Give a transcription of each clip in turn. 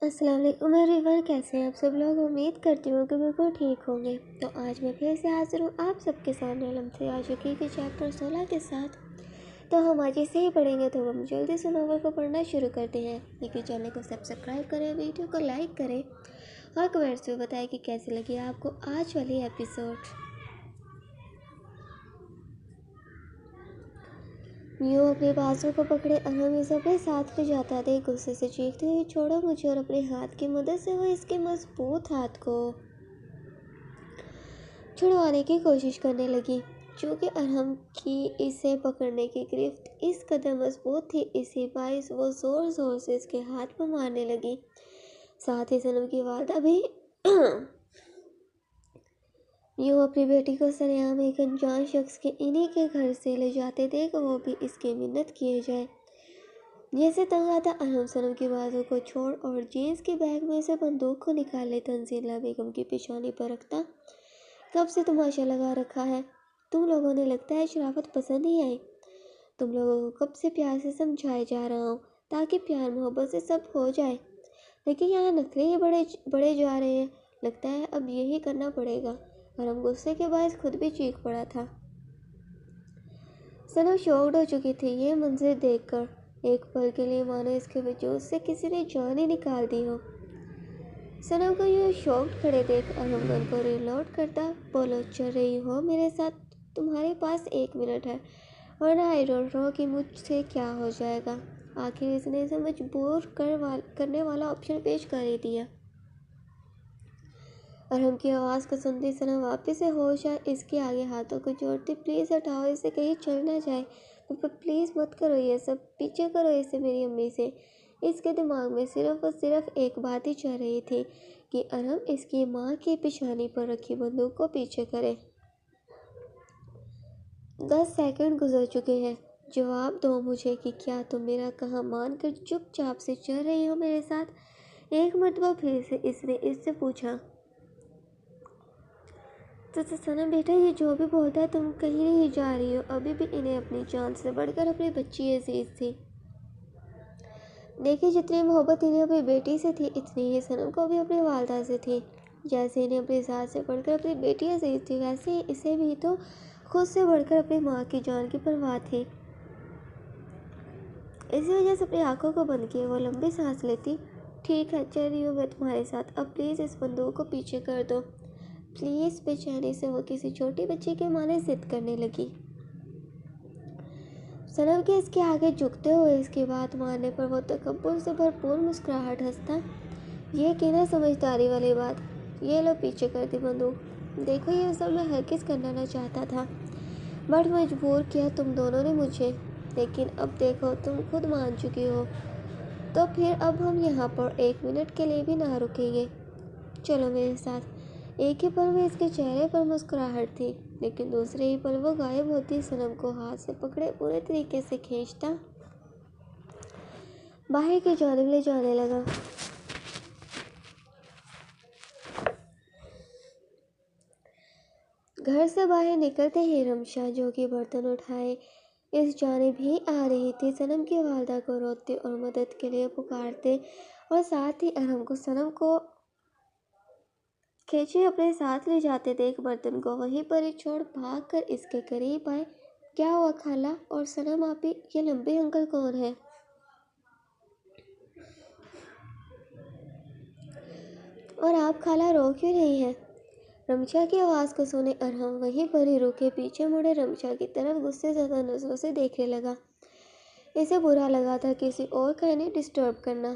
السلام علیکم ایوریون، کیسے ہیں آپ سب لوگ؟ امید کرتی ہوں کہ بالکل ٹھیک ہوں گے۔ تو آج میں پھر سے حاضر ہوں آپ سب کے سامنے لمحے عاشقی کے چیپٹر 16 کے ساتھ۔ تو ہم آج اسے ہی پڑھیں گے، تو ہم جلدی سے ناول کو پڑھنا شروع کرتے ہیں۔ لیکن چینل کو سبسکرائب کریں، ویڈیو کو لائک کریں اور کمنٹس میں بتائیں کہ کیسی لگی آپ کو آج والی ایپیسوڈ۔ میو اپنے بازو کو پکڑے ارحم اسے اپنے ساتھ لے جاتا تھا، غصے سے چیختے ہوئے چھوڑو مجھے، اور اپنے ہاتھ کی مدد سے وہ اس کے مضبوط ہاتھ کو چھڑوانے کی کوشش کرنے لگی۔ چونکہ ارحم کی اسے پکڑنے کی گرفت اس قدر مضبوط تھی، اسی باعث وہ زور زور سے اس کے ہاتھ پر مارنے لگی۔ ساتھ ہی صنم کی والدہ بھی یوں اپنی بیٹی کو سرعام ایک انجان شخص کے انہی کے گھر سے لے جاتے دیکھ وہ بھی اس کی منت کیے جائے جیسے تنگ آتا ارحم صنم کی بازو کو چھوڑ اور جینس کی بیگ میں سے بندوق کو نکال لے تنزیلہ بیگم کی پیشانی پر رکھتا۔ کب سے تماشا لگا رکھا ہے؟ تم لوگوں نے لگتا ہے شرافت پسند ہی آئی۔ تم لوگوں کو کب سے پیار سے سمجھائے جا رہا ہوں تاکہ پیار محبت سے سب ہو جائے، لیکن یہاں نخرے ہی بڑے جا رہے ہیں۔ لگتا ہے اب یہی کرنا پڑے گا۔ ارحم غصے کے باعث خود بھی چیخ پڑا تھا۔ صنم شوکڈ ہو چکی تھی یہ منظر دیکھ کر۔ ایک پل کے لیے مانو اس کے وجود سے کسی نے جان ہی نکال دی ہو۔ صنم کو یوں شوکڈ کھڑے دیکھ ارحم گن کو ریلوڈ کرتا، بولو چل رہی ہو میرے ساتھ؟ تمہارے پاس 1 منٹ ہے، ورنہ آئی ڈونٹ نو کہ مجھ سے کیا ہو جائے گا۔ آخر اس نے اسے مجبور کرنے والا آپشن پیش کر ہی دیا۔ ارحم کی آواز کو سنتی صنم واپس سے ہوش آئے، اس کے آگے ہاتھوں کو جوڑتی، پلیز ہٹاؤ اسے، کہیں چل نہ جائے۔ پاپا پلیز مت کرو یہ سب، پیچھے کرو اسے میری امی سے۔ اس کے دماغ میں صرف اور صرف ایک بات ہی چل رہی تھی کہ ارحم اس کی ماں کی پیشانی پر رکھی بندوق کو پیچھے کرے۔ 10 سیکنڈ گزر چکے ہیں، جواب دو مجھے کہ کیا تم میرا کہا مان کر چپ چاپ سے چل رہی ہو میرے ساتھ؟ ایک مرتبہ پھر سے اس نے اس سے پوچھا۔ تو صنم بیٹا یہ جو بھی بولتا ہے تم کہیں نہیں جا رہی ہو، ابھی بھی انہیں اپنی جان سے بڑھ کر اپنی بچی عزیز تھی۔ دیکھیں جتنی محبت انہیں اپنی بیٹی سے تھی اتنی ہی صنم کو بھی اپنی والدہ سے تھی۔ جیسے انہیں اپنی ذات سے بڑھ کر اپنی بیٹی عزیز تھی، ویسے ہی اسے بھی تو خود سے بڑھ کر اپنی ماں کی جان کی پرواہ تھی۔ اسی وجہ سے اپنی آنکھوں کو بند کیے وہ لمبی سانس لیتی۔ ٹھیک ہے چل رہی ہوں میں تمہارے ساتھ، اب پلیز اس بندوق کو پیچھے کر دو پلیز۔ بے چینی سے وہ کسی چھوٹی بچی کے مانے ضد کرنے لگی۔ صنم کے اس کے آگے جھکتے ہوئے اس کی بات ماننے پر وہ تکبر سے بھرپور مسکراہٹ ہنستا۔ یہ کی نہ سمجھداری والی بات، یہ لو پیچھے کر دی بندوق۔ دیکھو یہ سب میں ہرگز کرنا نہ چاہتا تھا، بٹ مجبور کیا تم دونوں نے مجھے، لیکن اب دیکھو تم خود مان چکی ہو، تو پھر اب ہم یہاں پر 1 منٹ کے لیے بھی نہ رکیں گے، چلو میرے ساتھ۔ ایک ہی پل میں اس کے چہرے پر مسکراہٹ تھی، لیکن دوسرے ہی پل وہ غائب ہوتی۔ صنم کو ہاتھ سے پکڑے پورے طریقے سے کھینچتا باہر کی جانب لے جانے لگا۔ گھر سے باہر نکلتے ہی رمشا جو کہ برتن اٹھائے اس جانب ہی آ رہی تھی، صنم کی والدہ کو روکتے اور مدد کے لیے پکارتے اور ساتھ ہی ارحم کو صنم کو کھینچے اپنے ساتھ لے جاتے دیکھ برتن کو وہیں پر ہی چھوڑ بھاگ کر اس کے قریب آئے۔ کیا ہوا خالہ اور صنم آپی، یہ لمبے انکل کون ہیں؟ اور آپ خالہ رو کیوں نہیں ہیں؟ رمشا کی آواز کو سنے ارحم وہیں پر ہی رکے، پیچھے مڑے رمشا کی طرف غصے زدہ نظروں سے دیکھنے لگا۔ اسے برا لگا تھا کسی اور کا انہیں ڈسٹرب کرنا۔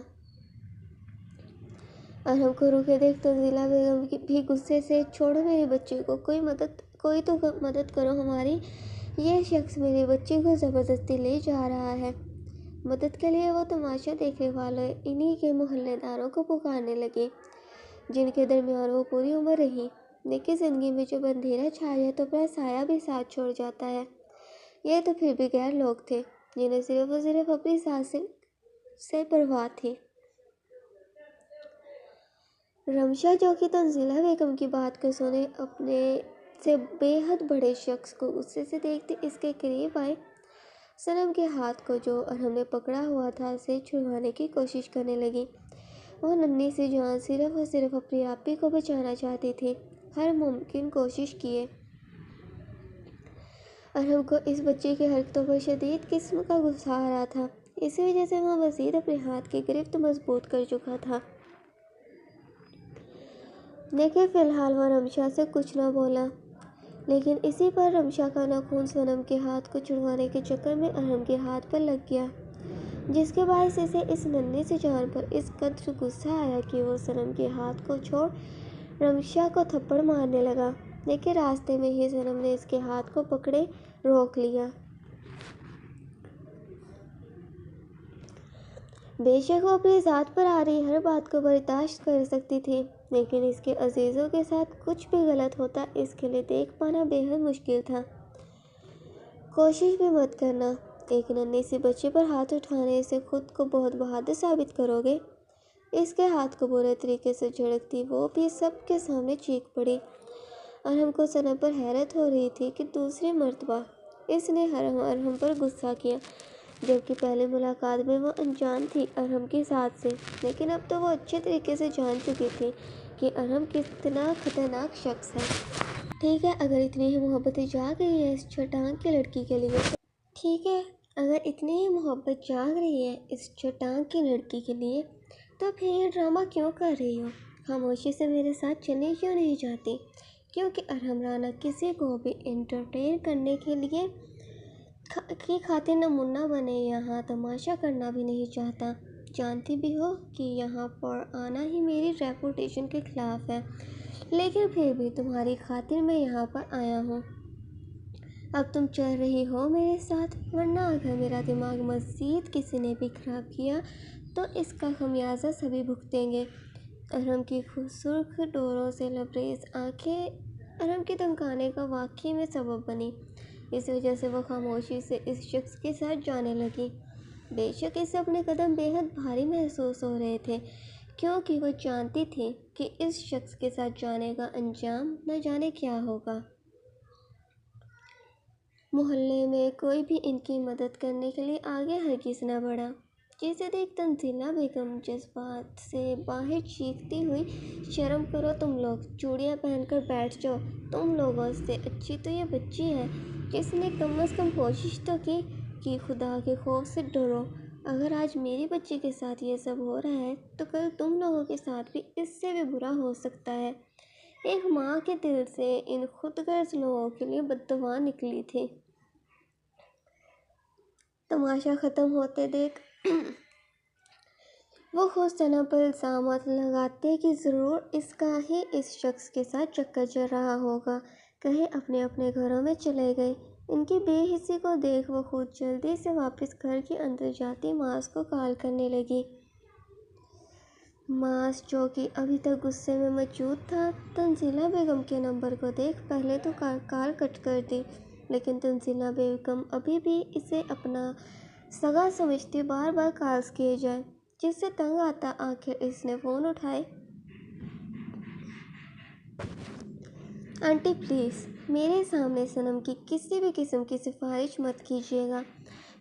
ارحم کو روکے دیکھ تنزیلہ بیگم بھی غصے سے، چھوڑو میری بچی کو، کوئی تو مدد کرو ہماری، یہ شخص میری بچی کو زبردستی لے جا رہا ہے۔ مدد کے لیے وہ تماشا دیکھنے والے انہی کے محلے داروں کو پکارنے لگی جن کے درمیان وہ پوری عمر رہی۔ لیکن زندگی میں جب اندھیرا چھا جائے تو اپنا سایہ بھی ساتھ چھوڑ جاتا ہے۔ یہ تو پھر بھی غیر لوگ تھے جنہیں صرف اور صرف اپنی سانس سے پرواہ تھی۔ رمشا جو کہ تنزیلہ بیگم کی بات کو سنے اپنے سے بے حد بڑے شخص کو غصے سے دیکھتے اس کے قریب آئے۔ صنم کے ہاتھ کو جو ارحم نے پکڑا ہوا تھا اسے چھڑوانے کی کوشش کرنے لگی۔ وہ ننھی سی جان صرف اور صرف اپنی آپی کو بچانا چاہتی تھی، ہر ممکن کوشش کیے۔ ارحم کو اس بچے کی حرکتوں پر شدید قسم کا غصہ آ رہا تھا، اسی وجہ سے وہ مزید اپنے ہاتھ کی گرفت مضبوط کر چکا تھا۔ لیکن فی الحال وہ رمشا سے کچھ نہ بولا، لیکن اسی پر رمشا کا ناخن صنم کے ہاتھ کو چھڑوانے کے چکر میں ارحم کے ہاتھ پر لگ گیا، جس کے باعث اسے اس ننھی سی جان پر اس قدر غصہ آیا کہ وہ صنم کے ہاتھ کو چھوڑ رمشا کو تھپڑ مارنے لگا، لیکن راستے میں ہی صنم نے اس کے ہاتھ کو پکڑے روک لیا۔ بے شک وہ اپنی ذات پر آ رہی ہر بات کو برداشت کر سکتی تھی، لیکن اس کے عزیزوں کے ساتھ کچھ بھی غلط ہوتا اس کے لیے دیکھ پانا بے حد مشکل تھا۔ کوشش بھی مت کرنا، ایک ننھی سی بچے پر ہاتھ اٹھانے سے خود کو بہت بہادر ثابت کرو گے۔ اس کے ہاتھ کو برے طریقے سے جھڑکتی وہ بھی سب کے سامنے چیخ پڑی۔ ارحم کو صنم پر حیرت ہو رہی تھی کہ دوسری مرتبہ اس نے ارحم پر غصہ کیا، جبکہ پہلی ملاقات میں وہ انجان تھی ارحم کی ذات سے، لیکن اب تو وہ اچھے طریقے سے جان چکی تھی کہ ارحم کتنا خطرناک شخص ہے۔ ٹھیک ہے، اگر اتنی ہی محبت جاگ رہی ہے اس چٹان کی لڑکی کے لیے تو پھر یہ ڈرامہ کیوں کر رہی ہو؟ خاموشی سے میرے ساتھ چلنے کیوں نہیں جاتی؟ کیونکہ ارحم رانا کسی کو بھی انٹرٹین کرنے کے لیے کی خاطر نمونہ بنے یہاں تماشا کرنا بھی نہیں چاہتا۔ جانتی بھی ہو کہ یہاں پر آنا ہی میری ریپوٹیشن کے خلاف ہے، لیکن پھر بھی تمہاری خاطر میں یہاں پر آیا ہوں۔ اب تم چل رہی ہو میرے ساتھ، ورنہ اگر میرا دماغ مزید کسی نے بھی خراب کیا تو اس کا خمیازہ سبھی بھگتیں گے۔ ارحم کی سرخ ڈوروں سے لبریز آنکھیں ارحم کے دھمکانے کا واقعی میں سبب بنی، اس وجہ سے وہ خاموشی سے اس شخص کے ساتھ جانے لگی۔ بے شک اسے اپنے قدم بے حد بھاری محسوس ہو رہے تھے، کیونکہ وہ جانتی تھی کہ اس شخص کے ساتھ جانے کا انجام نہ جانے کیا ہوگا۔ محلے میں کوئی بھی ان کی مدد کرنے کے لیے آگے ہرگز نہ بڑھا، جسے دیکھ تنزیلہ بیگم جذبات سے باہر چیختی ہوئی، شرم کرو تم لوگ، چوڑیاں پہن کر بیٹھ جاؤ، تم لوگوں سے اچھی تو یہ بچی ہے، جس نے کم از کم کوشش تو کی کہ خدا کے خوف سے ڈرو۔ اگر آج میری بچی کے ساتھ یہ سب ہو رہا ہے تو کل تم لوگوں کے ساتھ بھی اس سے بھی برا ہو سکتا ہے۔ ایک ماں کے دل سے ان خود غرض لوگوں کے لیے بد دعا نکلی تھی۔ تماشا ختم ہوتے دیکھ وہ خود صنم پر الزامات لگاتے کہ ضرور اس کا ہی اس شخص کے ساتھ چکر چل رہا ہوگا، کہیں اپنے اپنے گھروں میں چلے گئے۔ ان کی بے حسی کو دیکھ وہ خود جلدی سے واپس گھر کے اندر جاتی معاذ کو کال کرنے لگی۔ معاذ جو کہ ابھی تک غصے میں موجود تھا، تنزیلہ بیگم کے نمبر کو دیکھ پہلے تو کال کٹ کر دی، لیکن تنزیلہ بیگم ابھی بھی اسے اپنا سگا سمجھتی بار بار کالز کیے جائے، جس سے تنگ آتا آخر اس نے فون اٹھائے۔ آنٹی پلیز میرے سامنے صنم کی کسی بھی قسم کی سفارش مت کیجیے گا،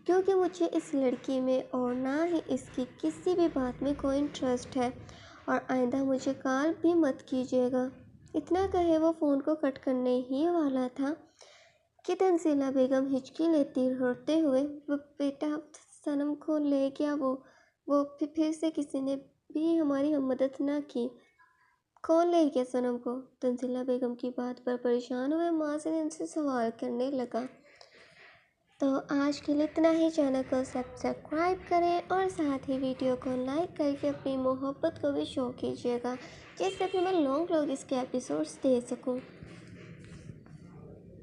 کیونکہ مجھے اس لڑکی میں اور نہ ہی اس کی کسی بھی بات میں کوئی انٹرسٹ ہے، اور آئندہ مجھے کال بھی مت کیجیے گا۔ اتنا کہے وہ فون کو کٹ کرنے ہی والا تھا کہ تنزیلہ بیگم ہچکی لیتی روتے ہوئے، وہ بیٹا صنم کو لے گیا وہ پھر سے کسی نے بھی ہماری مدد نہ کی۔ کون لے گیا صنم کو؟ تنزیلہ بیگم کی بات پر پریشان ہوئے ماذن ان سے سوال کرنے لگا۔ تو آج کے لیے اتنا ہی، چینل کو سبسکرائب کریں اور ساتھ ہی ویڈیو کو لائک کر کے اپنی محبت کو بھی شو کیجیے گا، جس سے کہ میں لانگ کے ایپیسوڈز دے سکوں۔